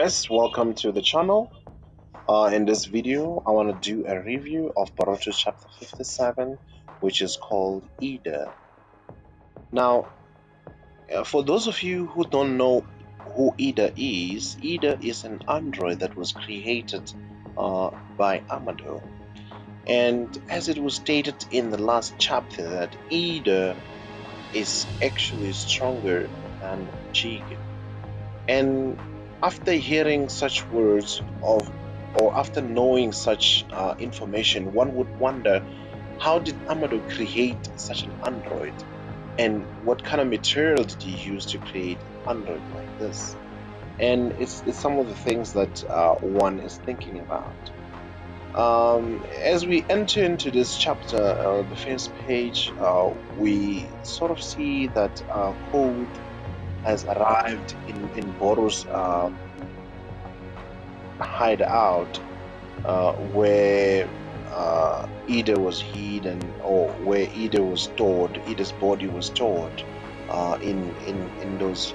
guys, welcome to the channel. In this video, I want to do a review of Boruto chapter 57, which is called Eida. Now, for those of you who don't know who Eida is an android that was created by Amado. And as it was stated in the last chapter, that Eida is actually stronger than Jigen. And after hearing such words or after knowing such information, one would wonder, how did Amado create such an android? And what kind of material did he use to create an android like this? And it's some of the things that one is thinking about. As we enter into this chapter, the first page, we sort of see that Code has arrived in Boru's hideout, where Eida was hidden, or where Eida was stored. Eida's body was stored in those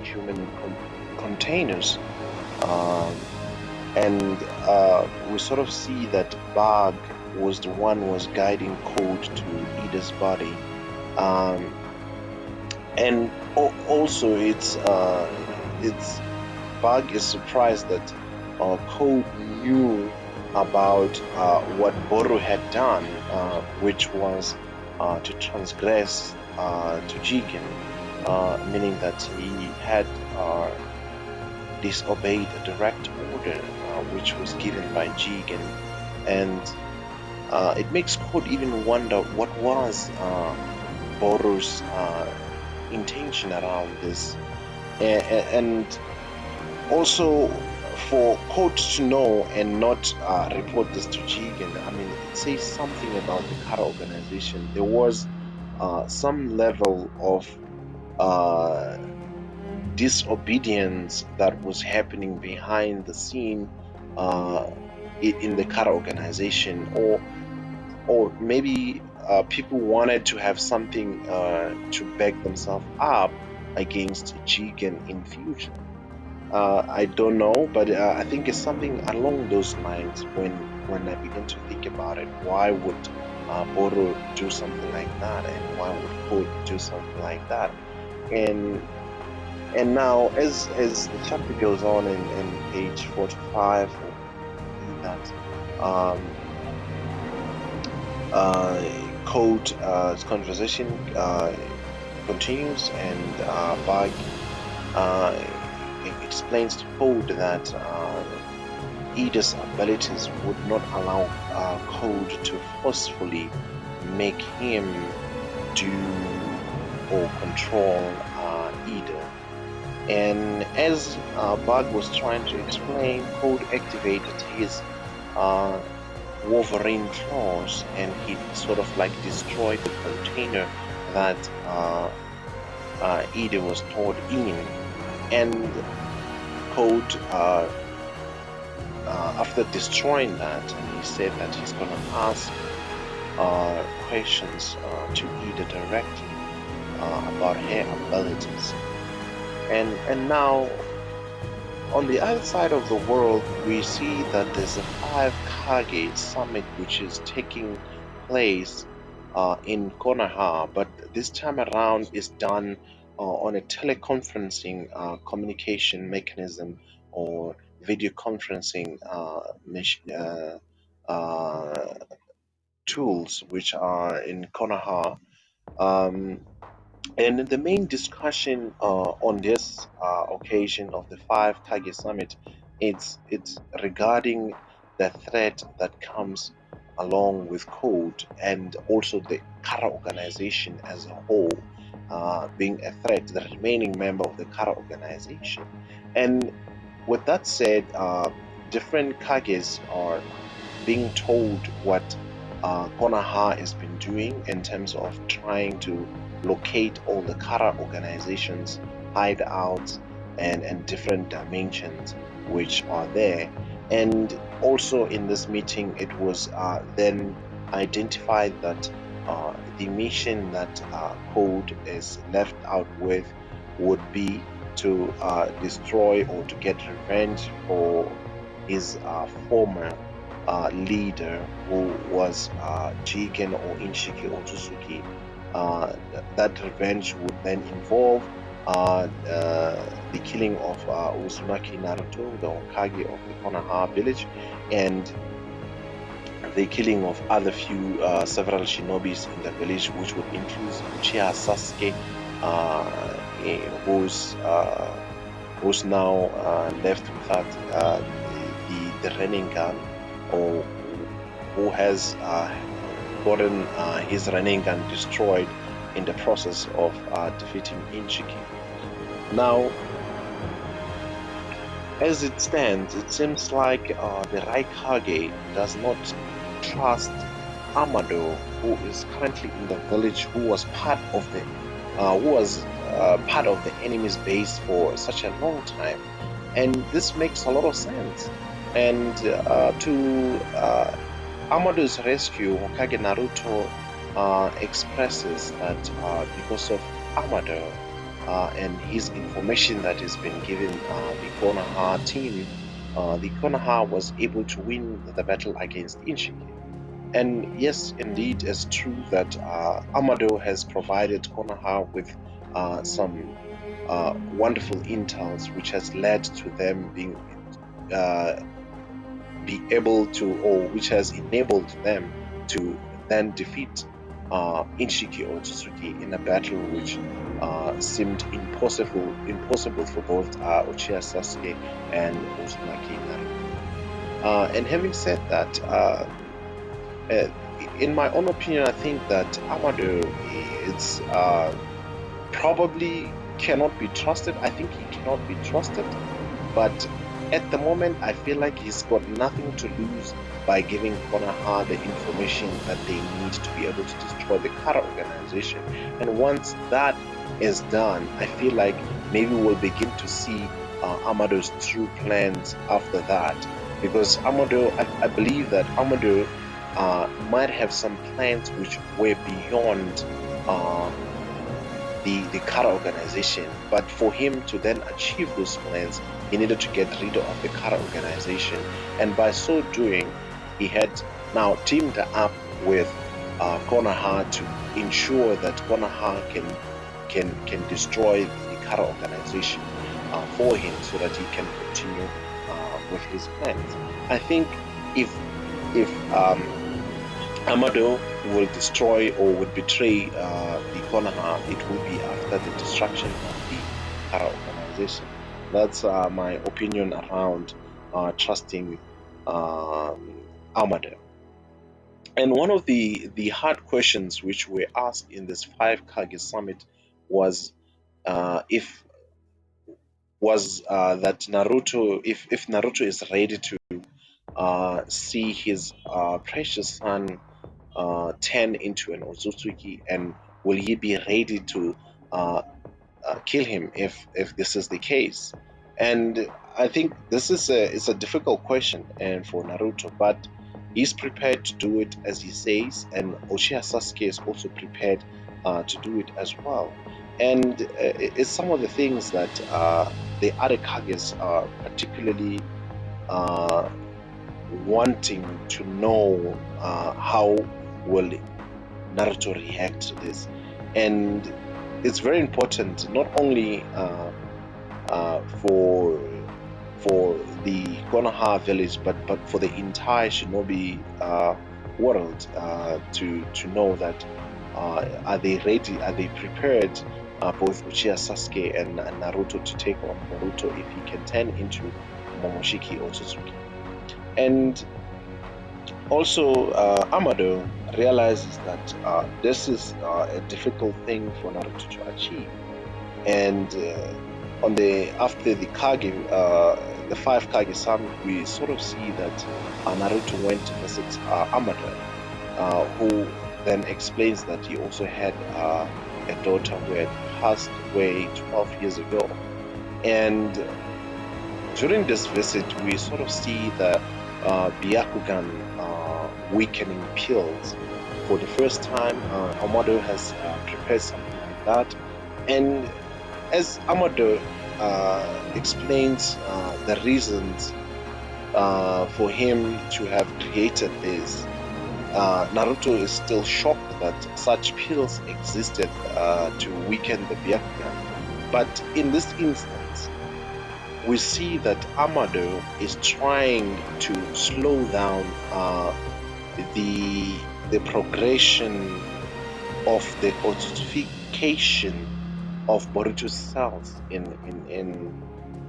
human containers, and we sort of see that Bug was the one who was guiding Code to Eida's body. And also, it's Bug is surprised that Code knew about what Boru had done, which was to transgress to Jigen, meaning that he had disobeyed a direct order which was given by Jigen, and it makes Code even wonder what was Boru's intention around this, and also for Code to know and not report this to Jigen. I mean, it says something about the Kara organization. There was some level of disobedience that was happening behind the scene in the Kara organization, or maybe people wanted to have something to back themselves up against Jigen in future. I don't know, but I think it's something along those lines. When I begin to think about it, why would Boru do something like that, and why would Code do something like that? And now, as the chapter goes on in page 45, that Code's conversation continues, and Bug explains to Code that Eida's abilities would not allow Code to forcefully make him do or control Eida. And as Bug was trying to explain, Code activated his Wolverine claws, and he sort of like destroyed the container that Eida was stored in. And Code, after destroying that, he said that he's gonna ask questions to Eida directly about her abilities. And now, on the other side of the world, we see that there's a 5 Kage summit which is taking place in Konoha, but this time around is done on a teleconferencing communication mechanism, or video conferencing tools which are in Konoha. And the main discussion on this occasion of the 5 Kage Summit, it's regarding the threat that comes along with Code, and also the Kara organization as a whole being a threat, the remaining member of the Kara organization. And with that said, different Kages are being told what Konoha has been doing in terms of trying to locate all the Kara organizations, hideouts, and different dimensions which are there. And also in this meeting, it was then identified that the mission that Code is left out with would be to destroy or to get revenge for his former leader, who was Jigen or Inshiki Otsutsuki. That revenge would then involve the killing of Uzumaki Naruto, the Hokage of the Konoha village, and the killing of other several shinobis in the village, which would include Uchiha Sasuke, who's now left without the Rinnegan, or who has gotten his Rinnegan destroyed in the process of defeating Inchiki. Now, as it stands, it seems like the Raikage does not trust Amado, who is currently in the village, who was part of the enemy's base for such a long time, and this makes a lot of sense. And to Amado's rescue, Hokage Naruto expresses that because of Amado and his information that has been given the Konoha team, the Konoha was able to win the battle against Inshiki. And yes, indeed, it's true that Amado has provided Konoha with some wonderful intels, which has led to them being be able to, or which has enabled them to then defeat Inshiki Otsutsuki in a battle which seemed impossible for both Uchiha Sasuke and Uzumaki Naruto. And having said that, in my own opinion, I think that Amado is probably cannot be trusted. I think he cannot be trusted, but at the moment, I feel like he's got nothing to lose by giving Konoha the information that they need to be able to destroy the Kara organization. And once that is done, I feel like maybe we'll begin to see Amado's true plans after that. Because Amado, I believe that Amado might have some plans which were beyond the Kara organization, but for him to then achieve those plans, he needed to get rid of the Kara organization, and by so doing, he had now teamed up with Konoha to ensure that Konoha can destroy the Kara organization for him, so that he can continue with his plans. I think if Amado will destroy or would betray the Konoha, it will be after the destruction of the Kara organization. That's my opinion around trusting Amado. And one of the hard questions which were asked in this 5 Kage summit was that Naruto, if Naruto is ready to see his precious son turn into an Otsutsuki, and will he be ready to kill him if this is the case? And I think this is a difficult question and for Naruto, but he's prepared to do it as he says, and Uchiha Sasuke is also prepared to do it as well. And it's some of the things that the other Kages are particularly wanting to know how will Naruto react to this. And it's very important not only for the Konoha village, but for the entire Shinobi world to know that are they ready, are they prepared, both Uchiha Sasuke and Naruto, to take on Boruto if he can turn into Momoshiki Otsutsuki. And also Amado realizes that this is a difficult thing for Naruto to achieve, and after the Kage, the 5 Kage summit, we sort of see that Naruto went to visit Amado, who then explains that he also had a daughter who had passed away 12 years ago. And during this visit, we sort of see the Byakugan weakening pills. For the first time, Amado has prepared something like that. And as Amado explains the reasons for him to have created this. Naruto is still shocked that such pills existed to weaken the Byakugan. But in this instance, we see that Amado is trying to slow down the progression of the ossification of Boruto's cells in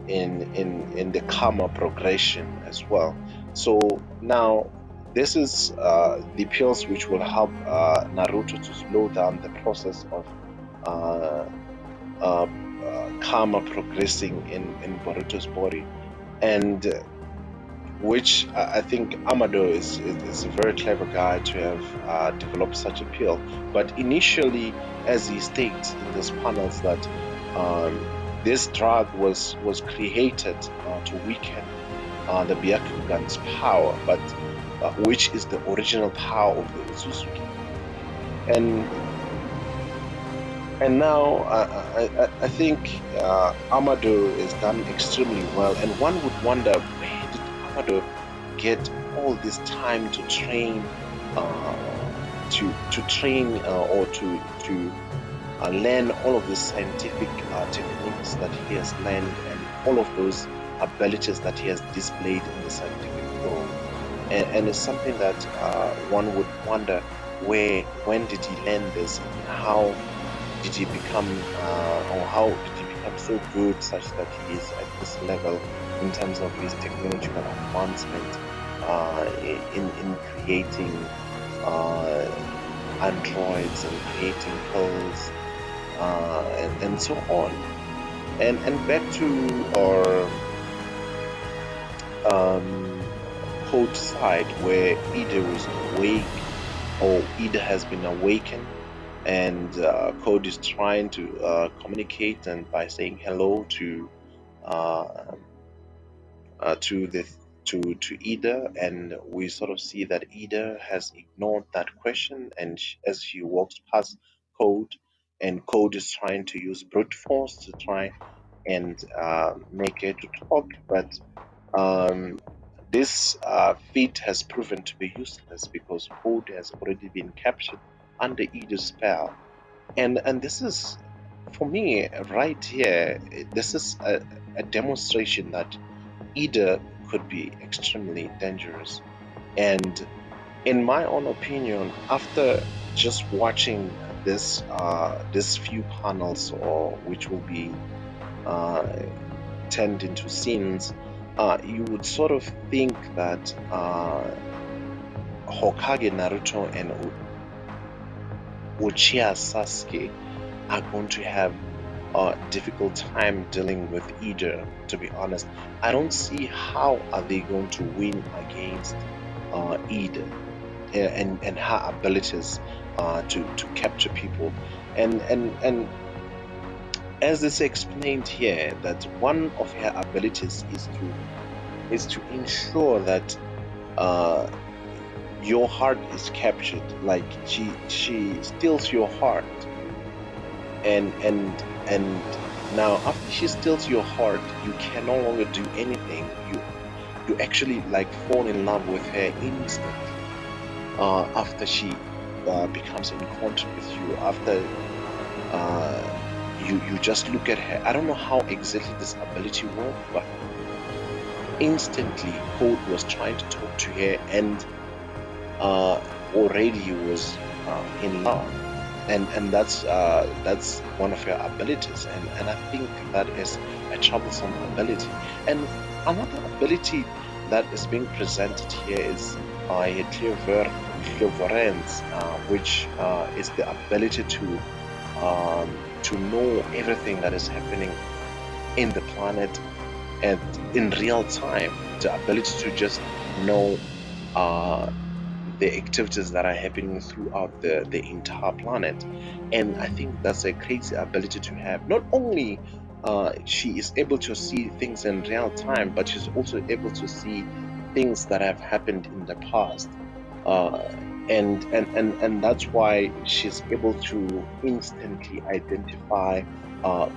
the karma progression as well. So now this is the pills which will help Naruto to slow down the process of uh, karma progressing in Boruto's body, and which I think Amado is a very clever guy to have developed such a pill. But initially, as he states in these panels, that this drug was created to weaken the Byakugan's power, but which is the original power of the Uzuzuki. And now I think Amado is done extremely well, and one would wonder, where did Amado get all this time to train, to train or to learn all of the scientific techniques that he has learned, and all of those abilities that he has displayed in the scientific world. And it's something that one would wonder, when did he learn this, and how did he become, or how did he become so good such that he is at this level in terms of his technological advancement in creating androids and creating pills and so on. And back to our code side, where Eida was awake, or Eida has been awakened, and Code is trying to communicate, and by saying hello to the to Eida, and we sort of see that Eida has ignored that question, and as she walks past Code, and Code is trying to use brute force to try and make her to talk, but um, this feat has proven to be useless because Code has already been captured under Eida's spell. And this is, for me, right here, this is a demonstration that Ida could be extremely dangerous. And in my own opinion, after just watching this few panels, or which will be uh, turned into scenes, you would sort of think that Hokage Naruto and Uchiha Sasuke are going to have a difficult time dealing with Ida. To be honest, I don't see how are they going to win against Ida and her abilities to capture people, and as is explained here, that one of her abilities is to ensure that uh, your heart is captured. Like she steals your heart, and now after she steals your heart, you can no longer do anything. You actually like fall in love with her instantly after she becomes in contact with you. After you just look at her. I don't know how exactly this ability worked, but instantly Code was trying to talk to her, and already was in love, and that's one of her abilities, and I think that is a troublesome ability. And another ability that is being presented here is a clairvoyance, which is the ability to know everything that is happening in the planet and in real time, the ability to just know the activities that are happening throughout the entire planet. And I think that's a crazy ability to have. Not only she is able to see things in real time, but she's also able to see things that have happened in the past. and that's why she's able to instantly identify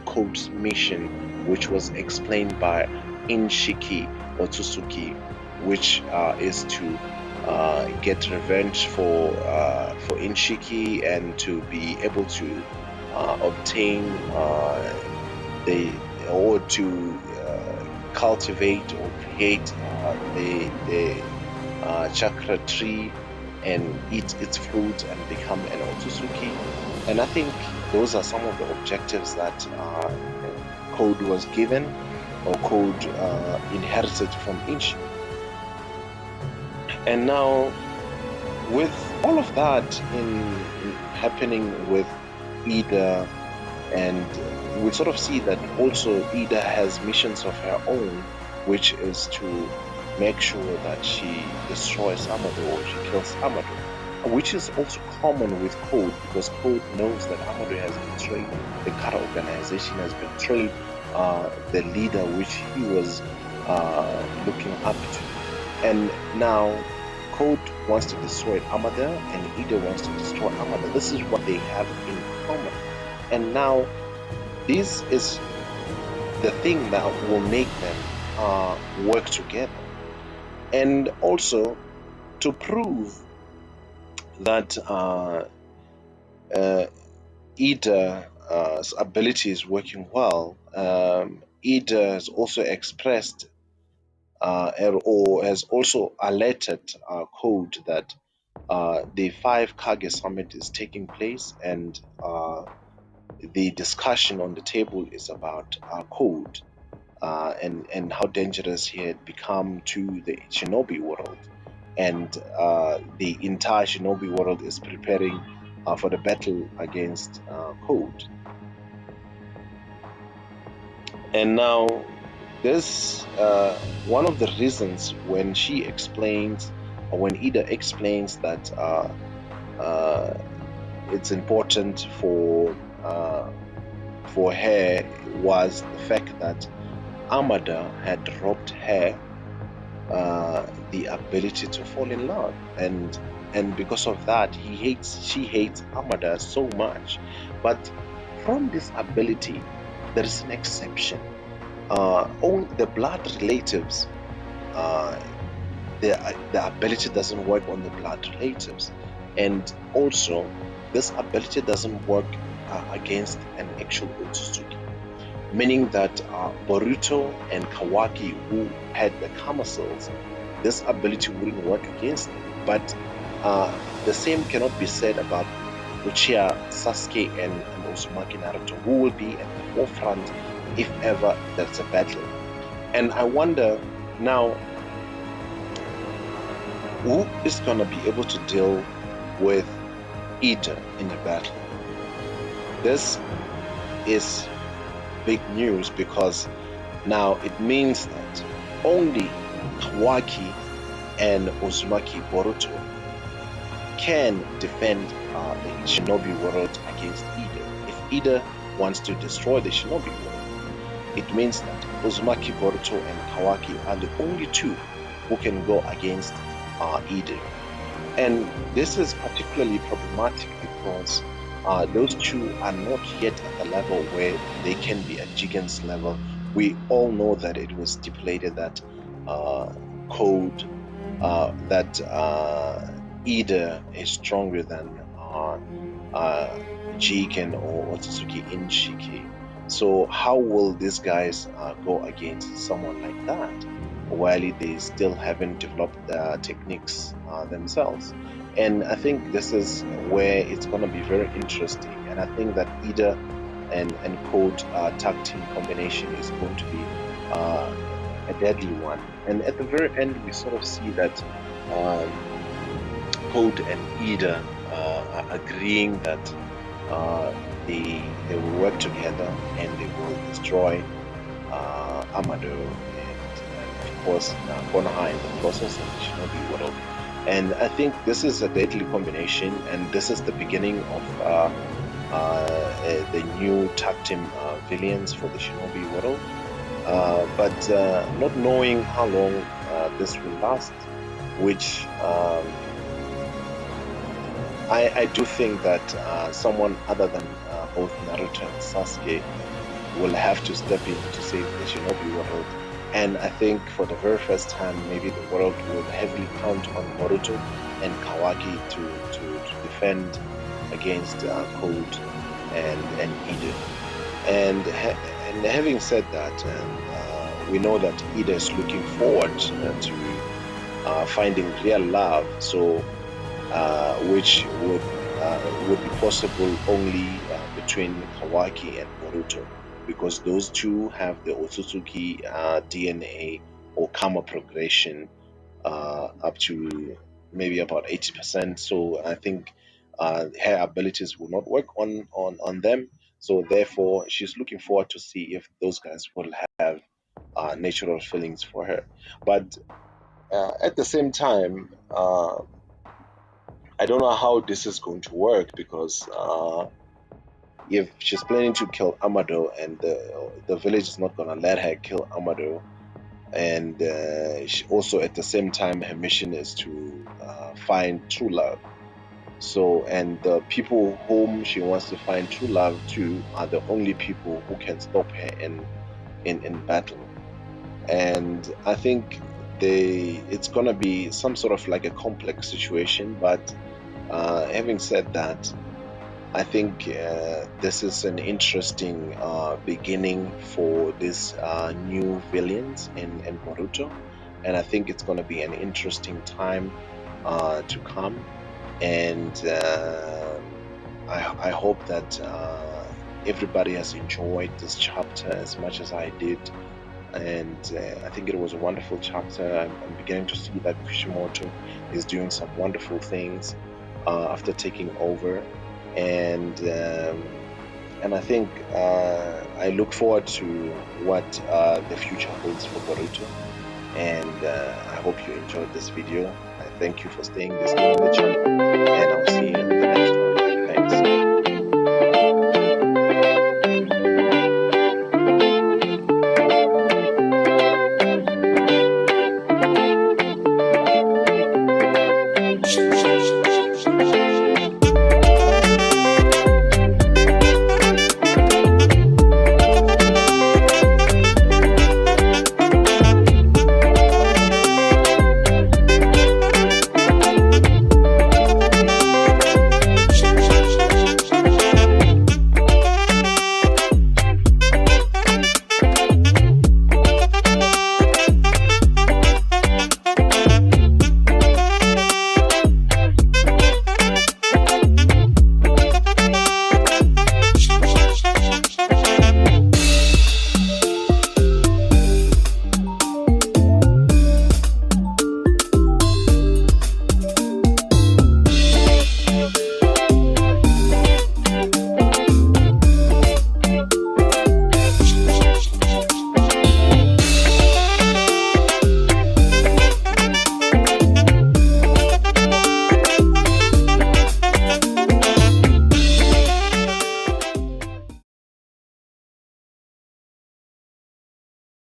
Code's mission, which was explained by Inshiki Otsutsuki, which is to get revenge for Inshiki and to be able to obtain the or to cultivate or create the chakra tree and eat its fruit and become an Otsutsuki. And I think those are some of the objectives that Code was given or Code inherited from Inchi. And now, with all of that in happening with Eida, and we sort of see that also Eida has missions of her own, which is to make sure that she destroys Amado or she kills Amado, which is also common with Code, because Code knows that Amado has betrayed the Kara organization, has betrayed the leader which he was looking up to. And now Code wants to destroy Amada and Eida wants to destroy Amada. This is what they have in common. And now this is the thing that will make them work together. And also to prove that Eida's ability is working well, Eida has also expressed or has also alerted Code that the 5 Kage Summit is taking place, and the discussion on the table is about Code and how dangerous he had become to the Shinobi world. And the entire Shinobi world is preparing for the battle against Code. And now, this one of the reasons when she explains, or when Eida explains that it's important for her, was the fact that Amada had robbed her the ability to fall in love, and because of that she hates Amada so much. But from this ability there is an exception. On the blood relatives, the ability doesn't work on the blood relatives, and also this ability doesn't work against an actual Otsutsuki, meaning that Boruto and Kawaki, who had the Kama cells, this ability wouldn't work against them. But the same cannot be said about Uchiha, Sasuke, and Uzumaki Naruto, who will be at the forefront if ever there's a battle. And I wonder now, who is going to be able to deal with Eida in a battle? This is big news, because now it means that only Kawaki and Uzumaki Boruto can defend the Shinobi world against Eida. If Eida wants to destroy the Shinobi world, it means that Uzumaki Boruto and Kawaki are the only two who can go against Eida. And this is particularly problematic because those two are not yet at the level where they can be at Jigen's level. We all know that it was stipulated that Code, that Eida is stronger than Jigen or Otsutsuki Inshiki. So how will these guys go against someone like that while they still haven't developed the techniques themselves? And I think this is where it's going to be very interesting. And I think that Eida and Code tag team combination is going to be a deadly one. And at the very end, we sort of see that Code and Eida are agreeing that they will work together and they will destroy Amado and of course Konoha in the process of the Shinobi world. And I think this is a deadly combination, and this is the beginning of the new tag team villains for the Shinobi world. But not knowing how long this will last, which I do think that someone other than both Naruto and Sasuke will have to step in to save the Shinobi world. And I think for the very first time, maybe the world will heavily count on Boruto and Kawaki to defend against Code and Ida. And having said that, we know that Ida is looking forward to finding real love. So which would be possible only between Kawaki and Boruto, because those two have the Otsutsuki DNA or karma progression up to maybe about 80%. So I think her abilities will not work on them. So therefore, she's looking forward to see if those guys will have natural feelings for her. But at the same time, I don't know how this is going to work, because if she's planning to kill Amado and the village is not going to let her kill Amado, and she also at the same time her mission is to find true love. So, and the people whom she wants to find true love to are the only people who can stop her in battle. And I think it's gonna be some sort of like a complex situation. But having said that, I think this is an interesting beginning for this new villains in Boruto, and I think it's going to be an interesting time to come. And I hope that everybody has enjoyed this chapter as much as I did. And I think it was a wonderful chapter. I'm beginning to see that Kishimoto is doing some wonderful things after taking over, and I think I look forward to what the future holds for Boruto. And I hope you enjoyed this video. I thank you for staying this long on the channel, and I'll see you